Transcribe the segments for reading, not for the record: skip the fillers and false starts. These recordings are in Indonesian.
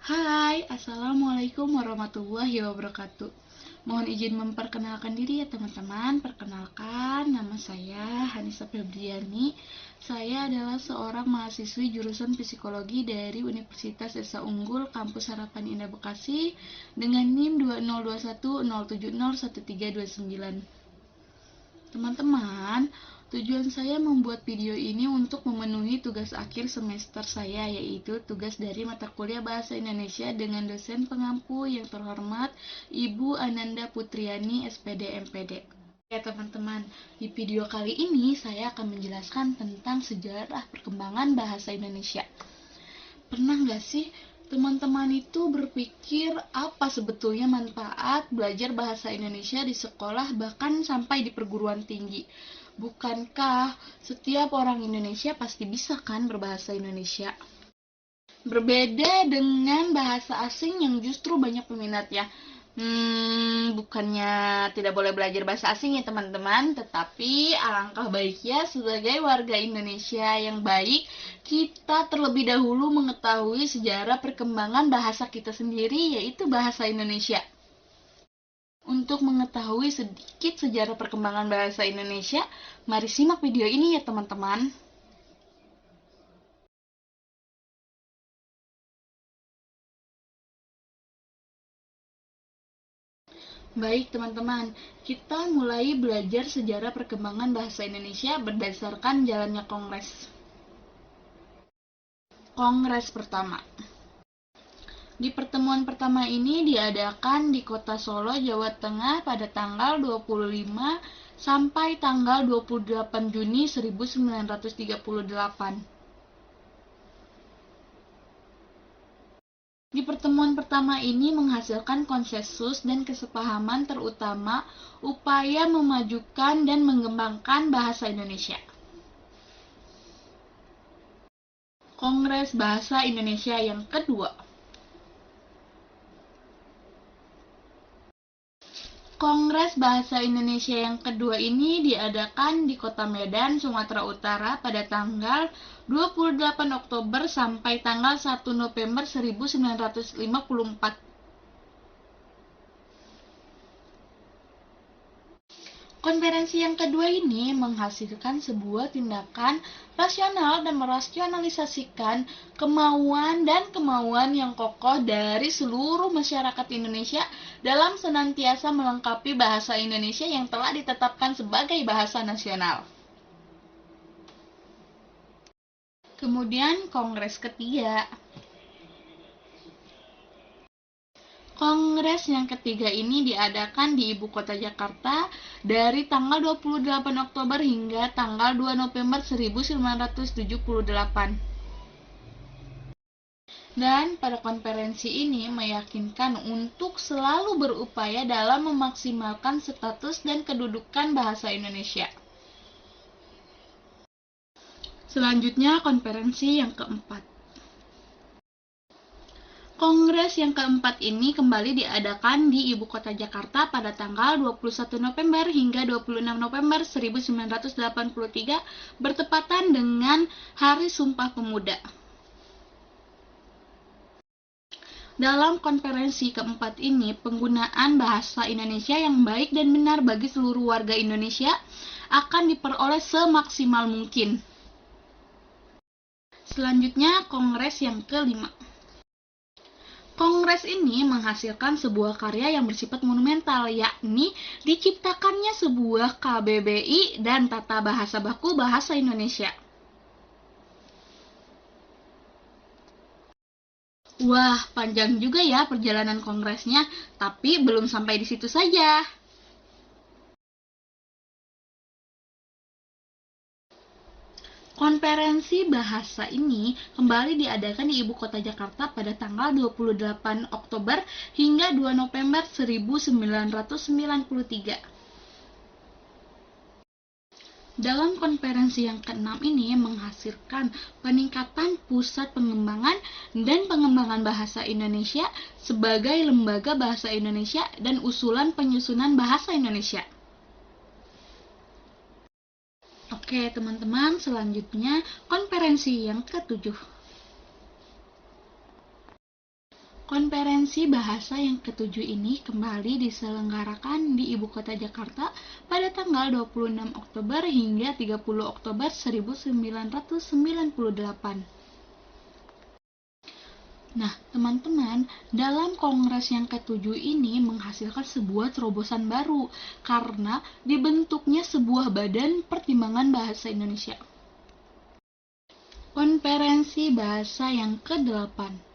Hai, Assalamualaikum warahmatullahi wabarakatuh. Mohon izin memperkenalkan diri ya teman-teman. Perkenalkan, nama saya Hanisa Febriani. Saya adalah seorang mahasiswi jurusan psikologi dari Universitas Esa Unggul Kampus Harapan Indah Bekasi dengan NIM 2021070139. Teman-teman, tujuan saya membuat video ini untuk memenuhi tugas akhir semester saya, yaitu tugas dari mata kuliah Bahasa Indonesia dengan dosen pengampu yang terhormat Ibu Ananda Putriani, SPD MPD. Ya teman-teman, di video kali ini saya akan menjelaskan tentang sejarah perkembangan bahasa Indonesia. Pernah nggak sih teman-teman itu berpikir apa sebetulnya manfaat belajar bahasa Indonesia di sekolah bahkan sampai di perguruan tinggi? Bukankah setiap orang Indonesia pasti bisa kan berbahasa Indonesia? Berbeda dengan bahasa asing yang justru banyak peminatnya. Bukannya tidak boleh belajar bahasa asing ya teman-teman, tetapi alangkah baiknya sebagai warga Indonesia yang baik, kita terlebih dahulu mengetahui sejarah perkembangan bahasa kita sendiri, yaitu bahasa Indonesia. Untuk mengetahui sedikit sejarah perkembangan bahasa Indonesia, mari simak video ini ya teman-teman. Baik teman-teman, kita mulai belajar sejarah perkembangan bahasa Indonesia berdasarkan jalannya Kongres. Kongres pertama. Di pertemuan pertama ini diadakan di Kota Solo, Jawa Tengah pada tanggal 25 sampai tanggal 28 Juni 1938. Di pertemuan pertama ini menghasilkan konsensus dan kesepahaman terutama upaya memajukan dan mengembangkan bahasa Indonesia. Kongres Bahasa Indonesia yang kedua. Kongres Bahasa Indonesia yang kedua ini diadakan di Kota Medan, Sumatera Utara pada tanggal 28 Oktober sampai tanggal 1 November 1954. Konferensi yang kedua ini menghasilkan sebuah tindakan rasional dan merasionalisasikan kemauan yang kokoh dari seluruh masyarakat Indonesia dalam senantiasa melengkapi bahasa Indonesia yang telah ditetapkan sebagai bahasa nasional. Kemudian Kongres ketiga. Kongres yang ketiga ini diadakan di Ibu Kota Jakarta dari tanggal 28 Oktober hingga tanggal 2 November 1978. Dan pada konferensi ini meyakinkan untuk selalu berupaya dalam memaksimalkan status dan kedudukan bahasa Indonesia. Selanjutnya konferensi yang keempat. Kongres yang keempat ini kembali diadakan di Ibu Kota Jakarta pada tanggal 21 November hingga 26 November 1983 bertepatan dengan Hari Sumpah Pemuda. Dalam konferensi keempat ini, penggunaan bahasa Indonesia yang baik dan benar bagi seluruh warga Indonesia akan diperoleh semaksimal mungkin. Selanjutnya, Kongres yang kelima. Kongres ini menghasilkan sebuah karya yang bersifat monumental, yakni diciptakannya sebuah KBBI dan Tata Bahasa Baku Bahasa Indonesia. Wah, panjang juga ya perjalanan kongresnya, tapi belum sampai di situ saja. Konferensi bahasa ini kembali diadakan di Ibu Kota Jakarta pada tanggal 28 Oktober hingga 2 November 1993. Dalam konferensi yang keenam ini menghasilkan peningkatan pusat pengembangan dan pengembangan bahasa Indonesia sebagai lembaga bahasa Indonesia dan usulan penyusunan bahasa Indonesia. Oke teman-teman, selanjutnya konferensi yang ketujuh. Konferensi bahasa yang ketujuh ini kembali diselenggarakan di Ibu Kota Jakarta pada tanggal 26 Oktober hingga 30 Oktober 1998. Nah, teman-teman, dalam kongres yang ketujuh ini menghasilkan sebuah terobosan baru karena dibentuknya sebuah badan pertimbangan bahasa Indonesia. Konferensi bahasa yang ke-8.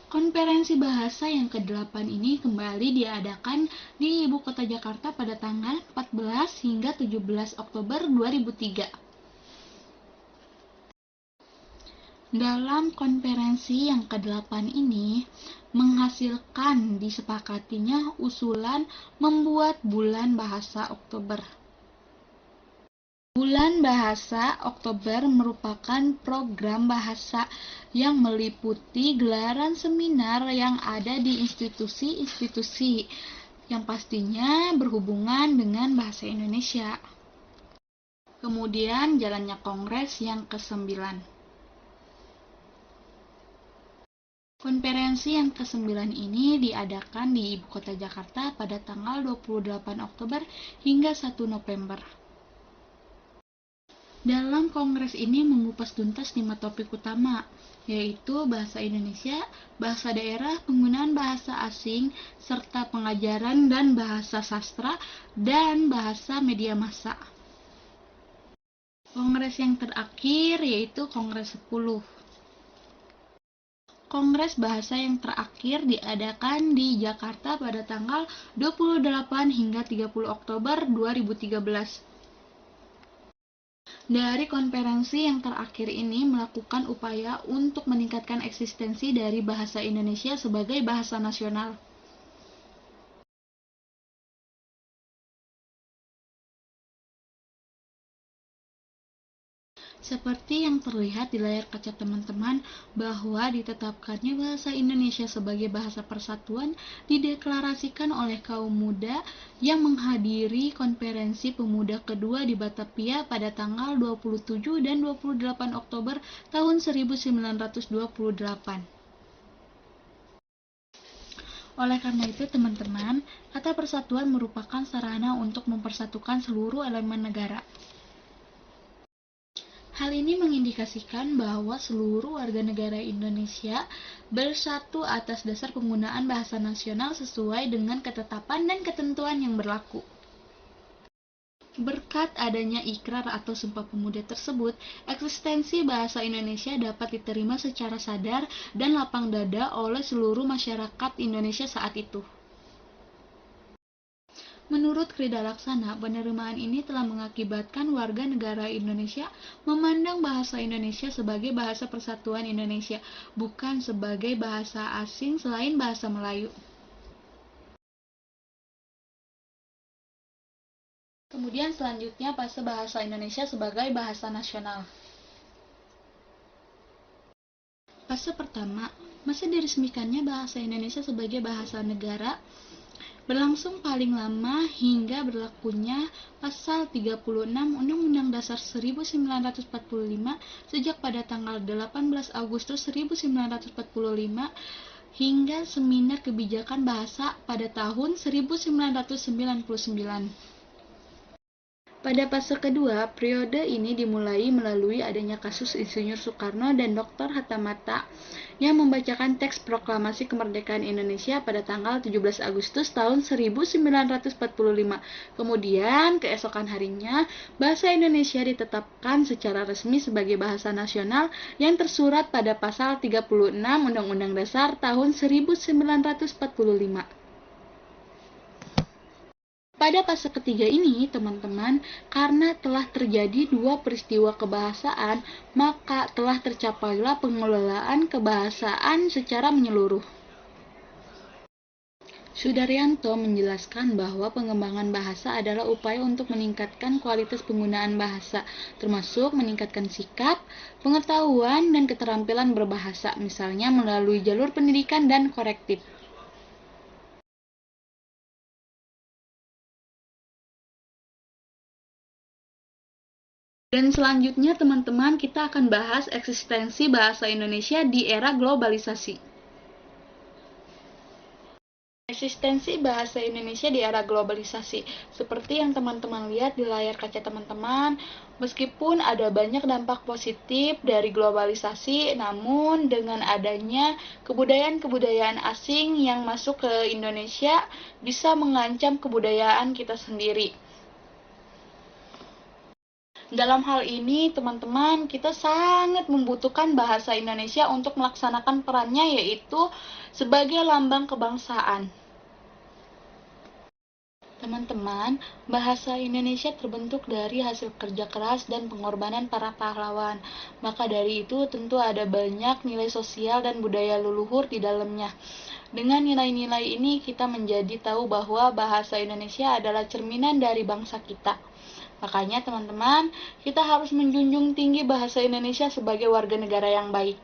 Konferensi bahasa yang ke-8 ini kembali diadakan di Ibu Kota Jakarta pada tanggal 14 hingga 17 Oktober 2003. Dalam konferensi yang ke-8 ini menghasilkan disepakatinya usulan membuat bulan bahasa Oktober. Bulan Bahasa Oktober merupakan program bahasa yang meliputi gelaran seminar yang ada di institusi-institusi yang pastinya berhubungan dengan bahasa Indonesia. Kemudian jalannya kongres yang ke-9. Konferensi yang ke-9 ini diadakan di Ibu Kota Jakarta pada tanggal 28 Oktober hingga 1 November. Dalam kongres ini mengupas tuntas 5 topik utama, yaitu bahasa Indonesia, bahasa daerah, penggunaan bahasa asing, serta pengajaran dan bahasa sastra, dan bahasa media massa. Kongres yang terakhir yaitu Kongres 10. Kongres bahasa yang terakhir diadakan di Jakarta pada tanggal 28 hingga 30 Oktober 2013. Dari konferensi yang terakhir ini melakukan upaya untuk meningkatkan eksistensi dari bahasa Indonesia sebagai bahasa nasional. Seperti yang terlihat di layar kaca teman-teman, bahwa ditetapkannya bahasa Indonesia sebagai bahasa persatuan dideklarasikan oleh kaum muda yang menghadiri konferensi pemuda kedua di Batavia pada tanggal 27 dan 28 Oktober tahun 1928. Oleh karena itu, teman-teman, kata persatuan merupakan sarana untuk mempersatukan seluruh elemen negara. Hal ini mengindikasikan bahwa seluruh warga negara Indonesia bersatu atas dasar penggunaan bahasa nasional sesuai dengan ketetapan dan ketentuan yang berlaku. Berkat adanya ikrar atau Sumpah Pemuda tersebut, eksistensi bahasa Indonesia dapat diterima secara sadar dan lapang dada oleh seluruh masyarakat Indonesia saat itu. Menurut Krida Laksana, penerimaan ini telah mengakibatkan warga negara Indonesia memandang bahasa Indonesia sebagai bahasa persatuan Indonesia, bukan sebagai bahasa asing selain bahasa Melayu. Kemudian selanjutnya fase bahasa Indonesia sebagai bahasa nasional. Fase pertama, masa diresmikannya bahasa Indonesia sebagai bahasa negara berlangsung paling lama hingga berlakunya Pasal 36 Undang-Undang Dasar 1945 sejak pada tanggal 18 Agustus 1945 hingga Seminar Kebijakan Bahasa pada tahun 1999. Pada fase kedua, periode ini dimulai melalui adanya kasus Insinyur Soekarno dan Dr. Hatta Mata yang membacakan teks proklamasi kemerdekaan Indonesia pada tanggal 17 Agustus tahun 1945. Kemudian, keesokan harinya, bahasa Indonesia ditetapkan secara resmi sebagai bahasa nasional yang tersurat pada pasal 36 Undang-Undang Dasar tahun 1945. Pada fase ketiga ini, teman-teman, karena telah terjadi dua peristiwa kebahasaan, maka telah tercapailah pengelolaan kebahasaan secara menyeluruh. Sudaryanto menjelaskan bahwa pengembangan bahasa adalah upaya untuk meningkatkan kualitas penggunaan bahasa, termasuk meningkatkan sikap, pengetahuan, dan keterampilan berbahasa, misalnya melalui jalur pendidikan dan korektif. Dan selanjutnya teman-teman kita akan bahas eksistensi bahasa Indonesia di era globalisasi. Eksistensi bahasa Indonesia di era globalisasi. Seperti yang teman-teman lihat di layar kaca teman-teman, meskipun ada banyak dampak positif dari globalisasi, namun dengan adanya kebudayaan-kebudayaan asing yang masuk ke Indonesia bisa mengancam kebudayaan kita sendiri. Dalam hal ini, teman-teman, kita sangat membutuhkan bahasa Indonesia untuk melaksanakan perannya, yaitu sebagai lambang kebangsaan. Teman-teman, bahasa Indonesia terbentuk dari hasil kerja keras dan pengorbanan para pahlawan. Maka dari itu, tentu ada banyak nilai sosial dan budaya leluhur di dalamnya. Dengan nilai-nilai ini, kita menjadi tahu bahwa bahasa Indonesia adalah cerminan dari bangsa kita. Makanya teman-teman, kita harus menjunjung tinggi bahasa Indonesia sebagai warga negara yang baik.